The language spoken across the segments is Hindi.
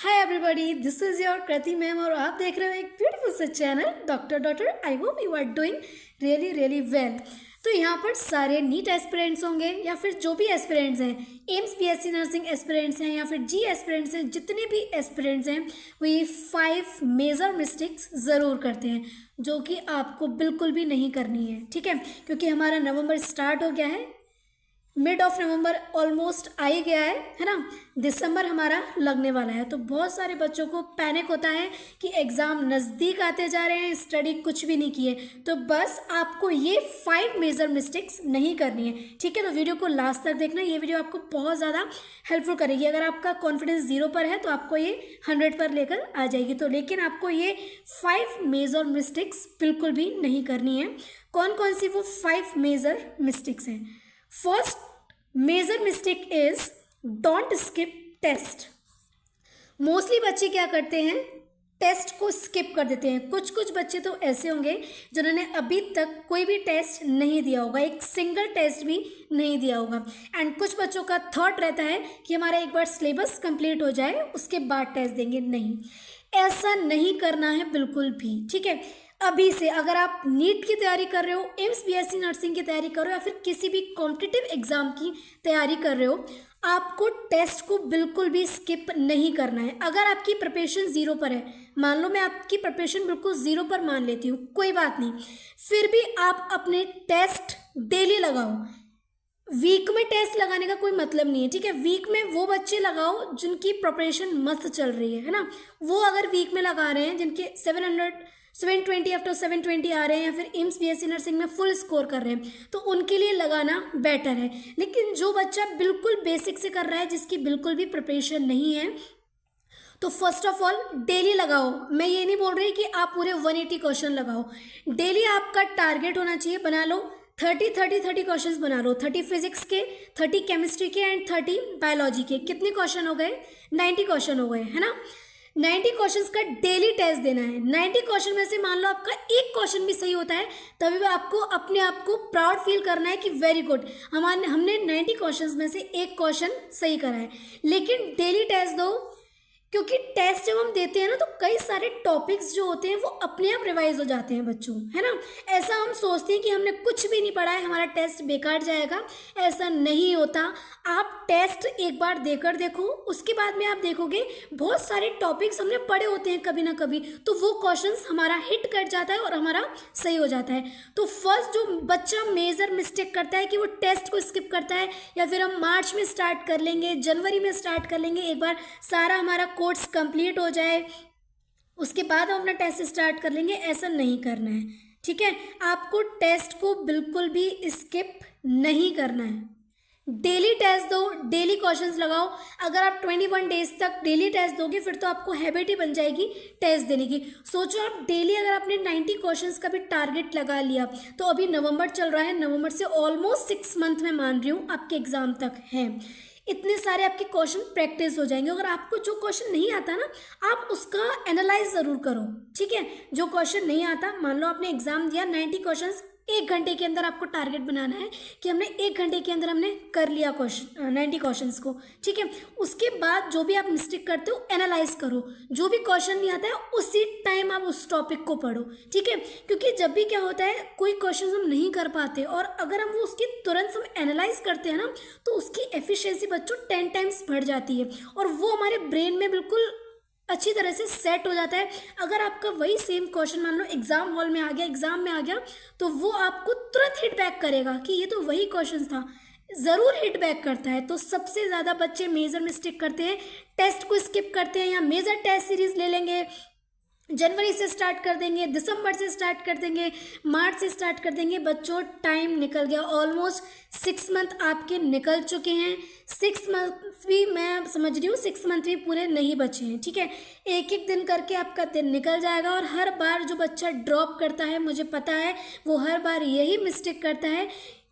Hi everybody, this is your Kriti ma'am और आप देख रहे हो एक ब्यूटीफुल सा channel doctor. I hope you are doing really well. तो यहाँ पर सारे नीट एस्पिरेंट्स होंगे या फिर जो भी एस्पिरेंट्स हैं, एम्स बीएससी नर्सिंग एस्पिरेंट्स हैं या फिर जी एस्पिरेंट्स हैं, जितने भी एस्पिरेंट्स हैं वो ये 5 मेजर मिस्टेक्स ज़रूर करते हैं जो कि आपको बिल्कुल भी नहीं करनी है। ठीक है, क्योंकि हमारा नवंबर स्टार्ट हो गया है, मिड ऑफ नवंबर ऑलमोस्ट आ ही गया है ना। दिसंबर हमारा लगने वाला है, तो बहुत सारे बच्चों को पैनिक होता है कि एग्ज़ाम नज़दीक आते जा रहे हैं, स्टडी कुछ भी नहीं किए। तो बस आपको ये 5 मेजर मिस्टेक्स नहीं करनी है। ठीक है, तो वीडियो को लास्ट तक देखना, ये वीडियो आपको बहुत ज़्यादा हेल्पफुल करेगी। अगर आपका कॉन्फिडेंस 0 पर है तो आपको ये 100 पर लेकर आ जाएगी। तो लेकिन आपको ये 5 मेजर मिस्टेक्स बिल्कुल भी नहीं करनी है। कौन कौन सी वो 5 मेजर मिस्टेक्स हैं? First major mistake is don't skip test. Mostly बच्चे क्या करते हैं, टेस्ट को स्किप कर देते हैं। कुछ कुछ बच्चे तो ऐसे होंगे जिन्होंने अभी तक कोई भी टेस्ट नहीं दिया होगा, एक सिंगल टेस्ट भी नहीं दिया होगा। एंड कुछ बच्चों का थॉट रहता है कि हमारा एक बार सिलेबस कंप्लीट हो जाए उसके बाद टेस्ट देंगे। नहीं, ऐसा नहीं करना है बिल्कुल भी। ठीक है, अभी से अगर आप नीट की तैयारी कर रहे हो, एम्स बीएससी नर्सिंग की तैयारी कर रहे हो या फिर किसी भी कॉम्पिटिटिव एग्जाम की तैयारी कर रहे हो, आपको टेस्ट को बिल्कुल भी स्किप नहीं करना है। अगर आपकी प्रिपरेशन 0 पर है, मान लो मैं आपकी प्रिपरेशन बिल्कुल 0 पर मान लेती हूँ, कोई बात नहीं, फिर भी आप अपने टेस्ट डेली लगाओ। वीक में टेस्ट लगाने का कोई मतलब नहीं है। ठीक है, वीक में वो बच्चे लगाओ जिनकी प्रिपरेशन मस्त चल रही है ना। वो अगर वीक में लगा रहे हैं जिनके 720 आफ्टर 720 आ रहे हैं या फिर एम्स बीएससी नर्सिंग में फुल स्कोर कर रहे हैं, तो उनके लिए लगाना बेटर है। लेकिन जो बच्चा बिल्कुल बेसिक से कर रहा है, जिसकी बिल्कुल भी प्रिपरेशन नहीं है, तो फर्स्ट ऑफ ऑल डेली लगाओ। मैं ये नहीं बोल रही कि आप पूरे 180 क्वेश्चन लगाओ, डेली आपका टारगेट होना चाहिए, बना लो 30 क्वेश्चंस बना लो। 30 फिजिक्स के, 30 केमिस्ट्री के एंड 30 बायोलॉजी के। कितने क्वेश्चन हो गए? 90 क्वेश्चन हो गए, है ना। 90 क्वेश्चंस का डेली टेस्ट देना है। 90 क्वेश्चन में से मान लो आपका एक क्वेश्चन भी सही होता है, तभी भी आपको अपने आप को प्राउड फील करना है कि वेरी गुड, हमने 90 क्वेश्चंस में से एक क्वेश्चन सही करा है। लेकिन डेली टेस्ट दो, क्योंकि टेस्ट जब हम देते हैं ना, तो कई सारे टॉपिक्स जो होते हैं वो अपने आप रिवाइज हो जाते हैं बच्चों, है ना। ऐसा हम सोचते हैं कि हमने कुछ भी नहीं पढ़ा है, हमारा टेस्ट बेकार जाएगा, ऐसा नहीं होता। आप टेस्ट एक बार देकर देखो, उसके बाद में आप देखोगे बहुत सारे टॉपिक्स हमने पढ़े होते हैं कभी ना कभी, तो वो क्वेश्चंस हमारा हिट कर जाता है और हमारा सही हो जाता है। तो फर्स्ट जो बच्चा मेजर मिस्टेक करता है कि वो टेस्ट को स्किप करता है, या फिर हम मार्च में स्टार्ट कर लेंगे, जनवरी में स्टार्ट कर लेंगे, एक बार सारा हमारा कोर्स कंप्लीट हो जाए उसके बाद हम अपना टेस्ट स्टार्ट कर लेंगे, ऐसा नहीं करना है। ठीक है, आपको टेस्ट को बिल्कुल भी स्किप नहीं करना है। डेली टेस्ट दो, डेली क्वेश्चंस लगाओ। अगर आप 21 डेज तक डेली टेस्ट दोगे फिर तो आपको हैबिट ही बन जाएगी टेस्ट देने की। सोचो आप डेली अगर आपने 90 क्वेश्चंस का भी टारगेट लगा लिया, तो अभी नवंबर चल रहा है, नवंबर से ऑलमोस्ट 6 मंथ में मान रही हूँ आपके एग्जाम तक है, इतने सारे आपके क्वेश्चन प्रैक्टिस हो जाएंगे। अगर आपको जो क्वेश्चन नहीं आता ना, आप उसका एनालाइज ज़रूर करो। ठीक है, जो क्वेश्चन नहीं आता, मान लो आपने एग्जाम दिया, 90 क्वेश्चंस 1 घंटे के अंदर आपको टारगेट बनाना है कि हमने 1 घंटे के अंदर हमने कर लिया क्वेश्चन 90 क्वेश्चंस को। ठीक है, उसके बाद जो भी आप मिस्टेक करते हो एनालाइज करो, जो भी क्वेश्चन नहीं आता है उसी टाइम आप उस टॉपिक को पढ़ो। ठीक है, क्योंकि जब भी क्या होता है, कोई क्वेश्चन हम नहीं कर पाते और अगर हम वो उसकी तुरंत हम एनालाइज करते हैं ना, तो उसकी एफिशिएंसी बच्चों 10 टाइम्स बढ़ जाती है और वो हमारे ब्रेन में बिल्कुल अच्छी तरह से सेट हो जाता है। अगर आपका वही सेम क्वेश्चन मान लो एग्जाम हॉल में आ गया, एग्जाम में आ गया, तो वो आपको तुरंत हिट बैक करेगा कि ये तो वही क्वेश्चन था, ज़रूर हिट बैक करता है। तो सबसे ज़्यादा बच्चे मेजर मिस्टेक करते हैं, टेस्ट को स्किप करते हैं, या मेजर टेस्ट सीरीज ले लेंगे, जनवरी से स्टार्ट कर देंगे, दिसंबर से स्टार्ट कर देंगे, मार्च से स्टार्ट कर देंगे। बच्चों टाइम निकल गया, ऑलमोस्ट 6 मंथ आपके निकल चुके हैं। 6 मंथ भी मैं समझ रही हूँ, 6 मंथ भी पूरे नहीं बचे हैं। ठीक है, एक एक दिन करके आपका दिन निकल जाएगा और हर बार जो बच्चा ड्रॉप करता है, मुझे पता है वो हर बार यही मिस्टेक करता है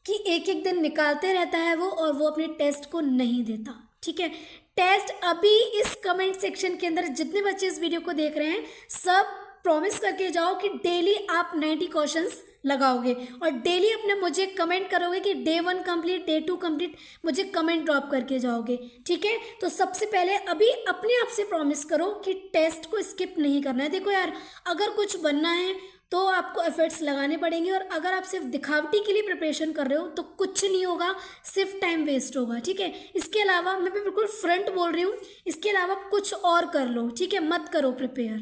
कि एक एक दिन निकालते रहता है वो, और वो अपने टेस्ट को नहीं देता। ठीक है, टेस्ट अभी इस कमेंट सेक्शन के अंदर जितने बच्चे इस वीडियो को देख रहे हैं, सब प्रॉमिस करके जाओ कि डेली आप 90 क्वेश्चंस लगाओगे और डेली अपने मुझे कमेंट करोगे कि डे 1 कंप्लीट, डे 2 कंप्लीट, मुझे कमेंट ड्रॉप करके जाओगे, ठीक है। तो सबसे पहले अभी अपने आप से प्रॉमिस करो कि टेस्ट को स्किप नहीं करना है। देखो यार, अगर कुछ बनना है तो आपको एफर्ट्स लगाने पड़ेंगे, और अगर आप सिर्फ दिखावटी के लिए प्रिपरेशन कर रहे हो तो कुछ नहीं होगा, सिर्फ टाइम वेस्ट होगा, ठीक है। इसके अलावा मैं बिल्कुल फ्रंट बोल रही हूँ, इसके अलावा कुछ और कर लो, ठीक है, मत करो प्रिपेयर,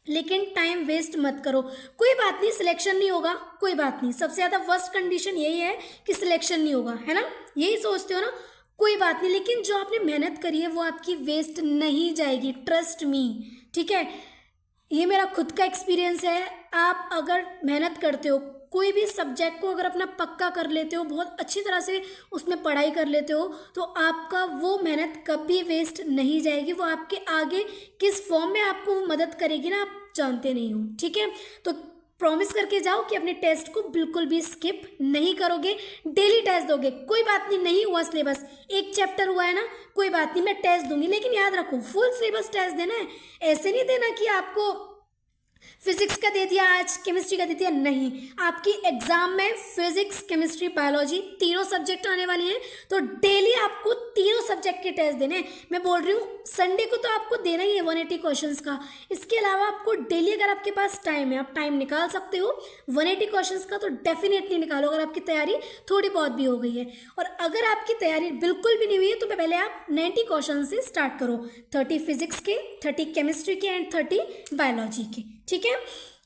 लेकिन टाइम वेस्ट मत करो। कोई बात नहीं, सिलेक्शन नहीं होगा, कोई बात नहीं, सबसे ज़्यादा वर्स्ट कंडीशन यही है कि सिलेक्शन नहीं होगा, है ना, यही सोचते हो ना, कोई बात नहीं, लेकिन जो आपने मेहनत करी है वो आपकी वेस्ट नहीं जाएगी, ट्रस्ट मी, ठीक है। ये मेरा खुद का एक्सपीरियंस है। आप अगर मेहनत करते हो, कोई भी सब्जेक्ट को अगर अपना पक्का कर लेते हो, बहुत अच्छी तरह से उसमें पढ़ाई कर लेते हो, तो आपका वो मेहनत कभी वेस्ट नहीं जाएगी। वो आपके आगे किस फॉर्म में आपको वो मदद करेगी ना, आप जानते नहीं हो, ठीक है। तो प्रॉमिस करके जाओ कि अपने टेस्ट को बिल्कुल भी स्किप नहीं करोगे, डेली टेस्ट दोगे। कोई बात नहीं, नहीं हुआ सिलेबस, एक चैप्टर हुआ है ना, कोई बात नहीं, मैं टेस्ट दूंगी, लेकिन याद रखो फुल सिलेबस टेस्ट देना है। ऐसे नहीं देना कि आपको फिजिक्स का दे दिया, आज केमिस्ट्री का दे दिया, नहीं। आपकी एग्जाम में फिजिक्स, केमिस्ट्री, बायोलॉजी तीनों सब्जेक्ट आने वाले हैं, तो डेली आपको तीनों सब्जेक्ट के टेस्ट देने हैं। मैं बोल रही हूँ संडे को तो आपको देना ही है 180 क्वेश्चंस का। इसके अलावा आपको डेली, अगर आपके पास टाइम है, आप टाइम निकाल सकते हो 180 क्वेश्चंस का, तो डेफिनेटली निकालो, अगर आपकी तैयारी थोड़ी बहुत भी हो गई है। और अगर आपकी तैयारी बिल्कुल भी नहीं हुई है तो पहले आप 90 क्वेश्चन से स्टार्ट करो, 30 फिजिक्स के, 30 केमिस्ट्री के एंड 30 बायोलॉजी के, ठीक है।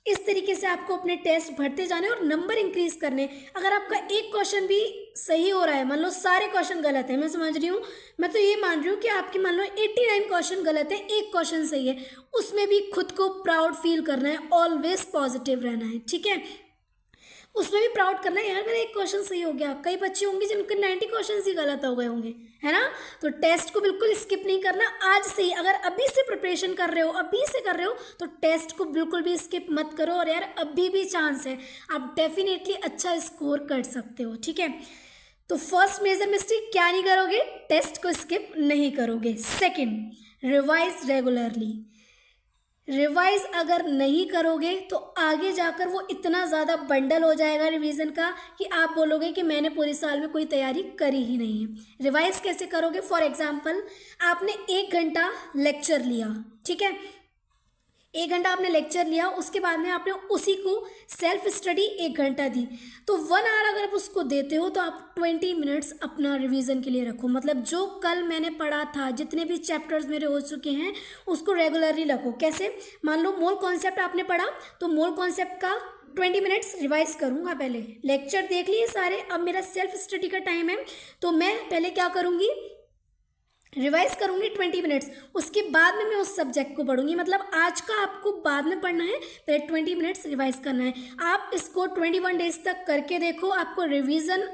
इस तरीके से आपको अपने टेस्ट भरते जाने और नंबर इंक्रीज करने। अगर आपका एक क्वेश्चन भी सही हो रहा है, मान लो सारे क्वेश्चन गलत है, मैं समझ रही हूँ, मैं तो ये मान रही हूँ कि आपके मान लो 89 क्वेश्चन गलत है, एक क्वेश्चन सही है, उसमें भी खुद को प्राउड फील करना है, ऑलवेज पॉजिटिव रहना है, ठीक है। उसमें भी प्राउड करना है, यार मेरा एक क्वेश्चन सही हो गया। कई बच्चे होंगे जिनके 90 क्वेश्चन ही गलत हो गए होंगे, है ना। तो टेस्ट को बिल्कुल स्किप नहीं करना। आज से ही, अगर अभी से प्रिपरेशन कर रहे हो, अभी से कर रहे हो, तो टेस्ट को बिल्कुल भी स्किप मत करो। और यार अभी भी चांस है, आप डेफिनेटली अच्छा स्कोर कर सकते हो, ठीक है। तो फर्स्ट मेजर मिस्टेक क्या नहीं करोगे, टेस्ट को स्किप नहीं करोगे। Second, revise regularly. रिवाइज अगर नहीं करोगे तो आगे जाकर वो इतना ज़्यादा बंडल हो जाएगा रिवीजन का कि आप बोलोगे कि मैंने पूरे साल में कोई तैयारी करी ही नहीं है। रिवाइज कैसे करोगे, फॉर एग्जाम्पल आपने 1 घंटा लेक्चर लिया, ठीक है, 1 घंटा आपने लेक्चर लिया, उसके बाद में आपने उसी को सेल्फ स्टडी 1 घंटा दी, तो 1 आवर अगर आप उसको देते हो तो आप 20 मिनट्स अपना रिवीजन के लिए रखो। मतलब जो कल मैंने पढ़ा था, जितने भी चैप्टर्स मेरे हो चुके हैं, उसको रेगुलरली रखो। कैसे, मान लो मोल कॉन्सेप्ट आपने पढ़ा, तो मोल कॉन्सेप्ट का 20 मिनट्स रिवाइज करूँगा। पहले लेक्चर देख लिए सारे, अब मेरा सेल्फ स्टडी का टाइम है, तो मैं पहले क्या करूँगी, रिवाइज करूंगी 20 मिनट्स, उसके बाद में मैं उस सब्जेक्ट को पढ़ूंगी। मतलब आज का आपको बाद में पढ़ना है, पहले 20 मिनट्स रिवाइज करना है। आप इसको 21 डेज तक करके देखो, आपको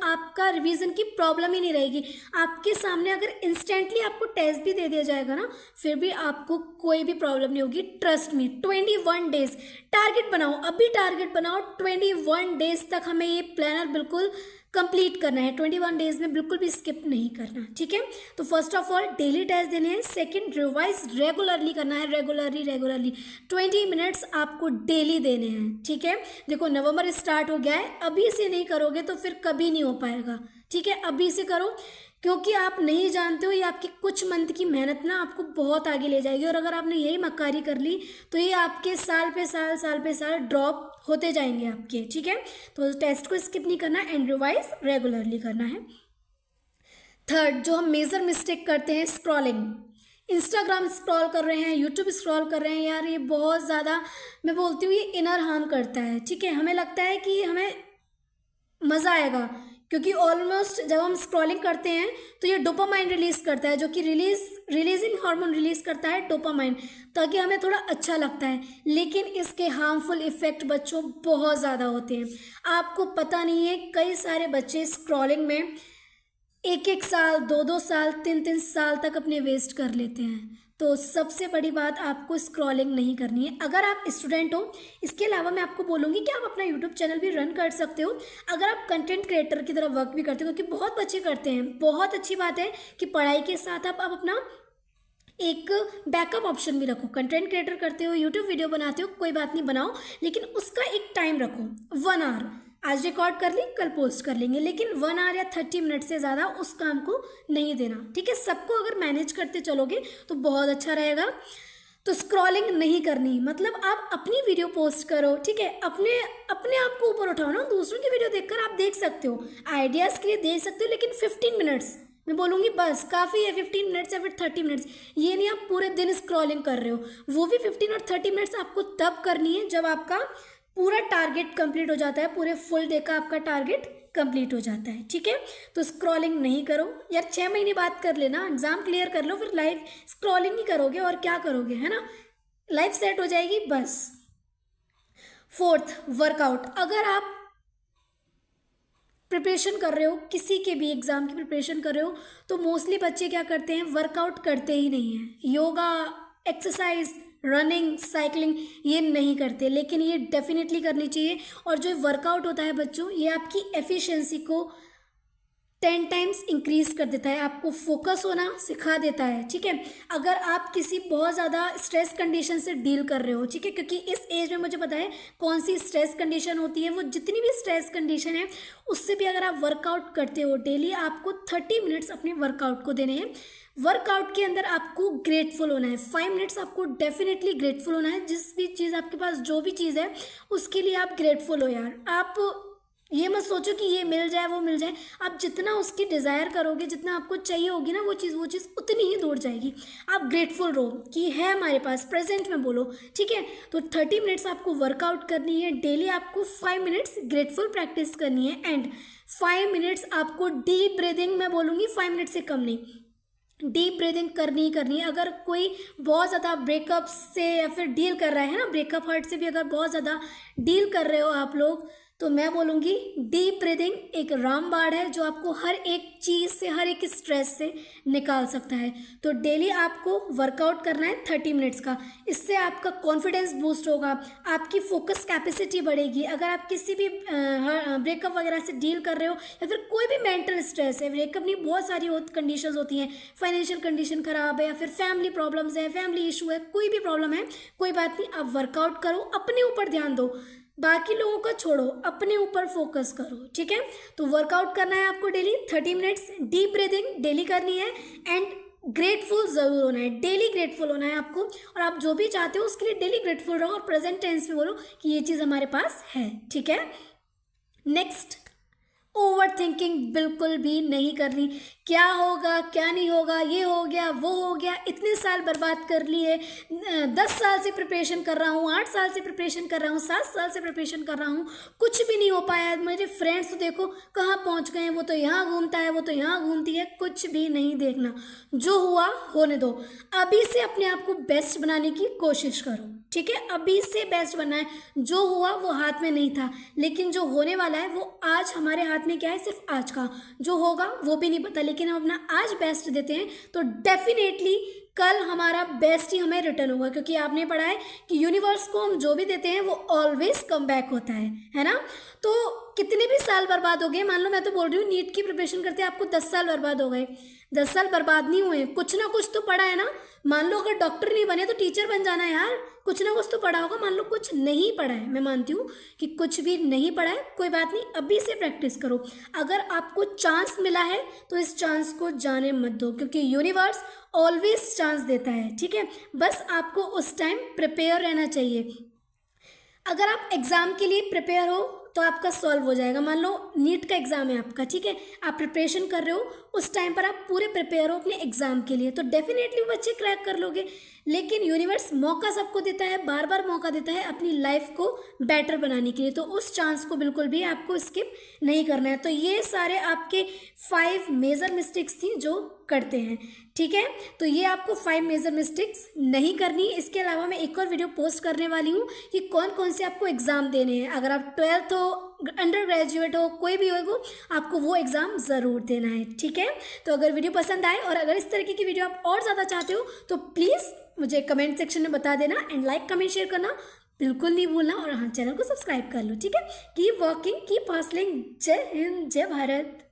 आपका रिवीजन की प्रॉब्लम ही नहीं रहेगी। आपके सामने अगर इंस्टेंटली आपको टेस्ट भी दे दिया जाएगा ना, फिर भी आपको कोई भी प्रॉब्लम नहीं होगी, ट्रस्ट मी। 21 डेज टारगेट बनाओ, अभी टारगेट बनाओ, 21 डेज तक हमें ये प्लानर बिल्कुल कंप्लीट करना है, 21 डेज में बिल्कुल भी स्किप नहीं करना, ठीक है। तो first of all daily test देने हैं। सेकंड, रिवाइज रेगुलरली करना है, रेगुलरली 20 मिनट्स आपको डेली देने हैं, ठीक है। देखो नवंबर स्टार्ट हो गया है, अभी से नहीं करोगे तो फिर कभी नहीं हो पाएगा, ठीक है। अभी से करो, क्योंकि आप नहीं जानते हो ये आपकी कुछ मंथ की मेहनत ना आपको बहुत आगे ले जाएगी। और अगर आपने यही मक्कारी कर ली तो ये आपके साल पे साल ड्रॉप होते जाएंगे आपके, ठीक है। तो टेस्ट को स्किप नहीं करना एंड रिवाइज रेगुलरली करना है। थर्ड, जो हम मेजर मिस्टेक करते हैं, स्क्रॉलिंग। इंस्टाग्राम स्क्रॉल कर रहे हैं, यूट्यूब स्क्रॉल कर रहे हैं, यार ये बहुत ज़्यादा, मैं बोलती हूँ ये इनर हार्म करता है, ठीक है। हमें लगता है कि हमें मज़ा आएगा, क्योंकि ऑलमोस्ट जब हम स्क्रॉलिंग करते हैं तो ये डोपामाइन रिलीज़ करता है, जो कि रिलीजिंग हार्मोन रिलीज़ करता है डोपामाइन, ताकि हमें थोड़ा अच्छा लगता है। लेकिन इसके हार्मफुल इफ़ेक्ट बच्चों बहुत ज़्यादा होते हैं, आपको पता नहीं है। कई सारे बच्चे स्क्रॉलिंग में 1-1 साल, 2-2 साल, 3-3 साल तक अपने वेस्ट कर लेते हैं। तो सबसे बड़ी बात, आपको स्क्रॉलिंग नहीं करनी है अगर आप स्टूडेंट हो। इसके अलावा मैं आपको बोलूँगी कि आप अपना यूट्यूब चैनल भी रन कर सकते हो अगर आप कंटेंट क्रिएटर की तरह वर्क भी करते हो, क्योंकि बहुत बच्चे करते हैं। बहुत अच्छी बात है कि पढ़ाई के साथ आप अपना एक बैकअप ऑप्शन भी रखो। कंटेंट क्रिएटर करते हो, यूट्यूब वीडियो बनाते हो, कोई बात नहीं बनाओ, लेकिन उसका एक टाइम रखो 1 आवर। आज रिकॉर्ड कर ली, कल पोस्ट कर लेंगे, लेकिन 1 आवर या 30 मिनट से ज़्यादा उस काम को नहीं देना, ठीक है। सबको अगर मैनेज करते चलोगे तो बहुत अच्छा रहेगा। तो स्क्रॉलिंग नहीं करनी, मतलब आप अपनी वीडियो पोस्ट करो, ठीक है। अपने अपने आप को ऊपर उठाओ ना, दूसरों की वीडियो देखकर आप देख सकते हो, आइडियाज़ के लिए दे सकते हो, लेकिन 15 मिनट्स मैं बोलूँगी बस काफ़ी है। 15 मिनट्स या फिर 30 मिनट्स, ये नहीं आप पूरे दिन स्क्रॉलिंग कर रहे हो। वो भी 15 और 30 मिनट्स आपको तब करनी है जब आपका पूरा टारगेट कंप्लीट हो जाता है, पूरे फुल डे का आपका टारगेट कंप्लीट हो जाता है, ठीक है। तो स्क्रॉलिंग नहीं करो यार, 6 महीने बाद कर लेना, एग्जाम क्लियर कर लो, फिर लाइफ स्क्रॉलिंग ही करोगे और क्या करोगे, है ना। लाइफ सेट हो जाएगी बस। 4th, workout. अगर आप प्रिपरेशन कर रहे हो, किसी के भी एग्ज़ाम की प्रिपरेशन कर रहे हो, तो मोस्टली बच्चे क्या करते हैं, वर्कआउट करते ही नहीं हैं। योगा, एक्सरसाइज, रनिंग, साइकिलिंग ये नहीं करते, लेकिन ये डेफिनेटली करनी चाहिए। और जो वर्कआउट होता है बच्चों, ये आपकी एफिशिएंसी को 10 टाइम्स इंक्रीज कर देता है, आपको फोकस होना सिखा देता है, ठीक है। अगर आप किसी बहुत ज़्यादा स्ट्रेस कंडीशन से डील कर रहे हो, ठीक है, क्योंकि इस एज में मुझे पता है कौन सी स्ट्रेस कंडीशन होती है, वो जितनी भी स्ट्रेस कंडीशन है उससे भी अगर आप वर्कआउट करते हो डेली, आपको 30 मिनट्स अपने वर्कआउट को देने हैं। वर्कआउट के अंदर आपको ग्रेटफुल होना है, 5 मिनट्स आपको डेफिनेटली ग्रेटफुल होना है। जिस भी चीज़ आपके पास, जो भी चीज़ है, उसके लिए आप ग्रेटफुल हो यार। आप ये मत सोचो कि ये मिल जाए वो मिल जाए, आप जितना उसकी डिज़ायर करोगे, जितना आपको चाहिए होगी ना वो चीज़ उतनी ही दूर जाएगी। आप ग्रेटफुल रहो कि है हमारे पास, प्रेजेंट में बोलो, ठीक है। तो 30 मिनट्स आपको वर्कआउट करनी है डेली, आपको 5 मिनट्स ग्रेटफुल प्रैक्टिस करनी है, एंड 5 मिनट्स आपको डीप ब्रीदिंग, मैं बोलूँगी 5 मिनट से कम नहीं, डीप ब्रीदिंग करनी ही करनी है। अगर कोई बहुत ज़्यादा ब्रेकअप से या फिर डील कर रहा है ना, ब्रेकअप हर्ट से भी अगर बहुत ज़्यादा डील कर रहे हो आप लोग, तो मैं बोलूँगी डीप ब्रीदिंग एक रामबाण है जो आपको हर एक चीज़ से, हर एक स्ट्रेस से निकाल सकता है। तो डेली आपको वर्कआउट करना है 30 मिनट्स का। इससे आपका कॉन्फिडेंस बूस्ट होगा, आपकी फोकस कैपेसिटी बढ़ेगी। अगर आप किसी भी ब्रेकअप वगैरह से डील कर रहे हो या फिर कोई भी मेंटल स्ट्रेस है, ब्रेकअप नहीं बहुत सारी कंडीशंस होती हैं, फाइनेंशियल कंडीशन ख़राब है या फिर फैमिली प्रॉब्लम्स है, फैमिली इशू है, कोई भी प्रॉब्लम है, कोई बात नहीं, आप वर्कआउट करो, अपने ऊपर ध्यान दो, बाकी लोगों का छोड़ो, अपने ऊपर फोकस करो, ठीक है। तो वर्कआउट करना है आपको daily 30 minutes, deep breathing daily करनी है, एंड ग्रेटफुल ज़रूर होना है, डेली ग्रेटफुल होना है आपको। और आप जो भी चाहते हो उसके लिए डेली ग्रेटफुल रहो और प्रेजेंट टेंस में बोलो कि ये चीज़ हमारे पास है, ठीक है। नेक्स्ट, ओवर थिंकिंग बिल्कुल भी नहीं करनी। क्या होगा क्या नहीं होगा, ये हो गया वो हो गया, इतने साल बर्बाद कर लिए, 10 साल से प्रिपरेशन कर रहा हूँ, 8 साल से प्रिपरेशन कर रहा हूँ, 7 साल से प्रिपरेशन कर रहा हूँ, कुछ भी नहीं हो पाया। मेरे फ्रेंड्स तो देखो कहाँ पहुँच गए हैं, वो तो यहाँ घूमता है, वो तो यहाँ घूमती है, कुछ भी नहीं देखना, जो हुआ होने दो। अभी से अपने आप को बेस्ट बनाने की कोशिश करो, ठीक है। अभी से बेस्ट बनना है, जो हुआ वो हाथ में नहीं था, लेकिन जो होने वाला है वो आज हमारे हाथ में क्या है, सिर्फ आज का, जो होगा वो भी नहीं पता, लेकिन हम अपना आज बेस्ट देते हैं तो डेफिनेटली कल हमारा बेस्ट ही हमें रिटर्न होगा। क्योंकि आपने पढ़ा है कि यूनिवर्स को हम जो भी देते हैं वो ऑलवेज कम बैक होता है ना। तो कितने भी साल बर्बाद हो गए, मान लो मैं तो बोल रही हूँ नीट की प्रिपरेशन करते आपको 10 साल बर्बाद हो गए, 10 साल बर्बाद नहीं हुए, कुछ ना कुछ तो पढ़ा है ना। मान लो अगर डॉक्टर नहीं बने तो टीचर बन जाना यार, कुछ ना कुछ तो पढ़ा होगा। मान लो कुछ नहीं पढ़ा है, मैं मानती हूँ कि कुछ भी नहीं पढ़ा है, कोई बात नहीं, अभी से प्रैक्टिस करो। अगर आपको चांस मिला है तो इस चांस को जाने मत दो, क्योंकि यूनिवर्स ऑलवेज चांस देता है, ठीक है। बस आपको उस टाइम प्रिपेयर रहना चाहिए। अगर आप एग्ज़ाम के लिए प्रिपेयर हो तो आपका सॉल्व हो जाएगा। मान लो नीट का एग्ज़ाम है आपका, ठीक है, आप प्रिपरेशन कर रहे हो, उस टाइम पर आप पूरे प्रिपेयर हो अपने एग्ज़ाम के लिए, तो डेफिनेटली बच्चे क्रैक कर लोगे। लेकिन यूनिवर्स मौका सबको देता है, बार बार मौका देता है अपनी लाइफ को बेटर बनाने के लिए, तो उस चांस को बिल्कुल भी आपको स्किप नहीं करना है। तो ये सारे आपके 5 मेजर मिस्टेक्स थी जो करते हैं, ठीक है। तो ये आपको 5 मेजर मिस्टेक्स नहीं करनी। इसके अलावा मैं एक और वीडियो पोस्ट करने वाली हूँ कि कौन कौन से आपको एग्ज़ाम देने हैं। अगर आप 12th हो, अंडर ग्रेजुएट हो, कोई भी हो, आपको वो एग्ज़ाम ज़रूर देना है, ठीक है। तो अगर वीडियो पसंद आए और अगर इस तरीके की वीडियो आप और ज़्यादा चाहते हो तो प्लीज़ मुझे कमेंट सेक्शन में बता देना, एंड लाइक कमेंट शेयर करना बिल्कुल नहीं भूलना, और हाँ चैनल को सब्सक्राइब कर लो, ठीक है। Keep walking, keep hustling. जय हिंद, जय भारत।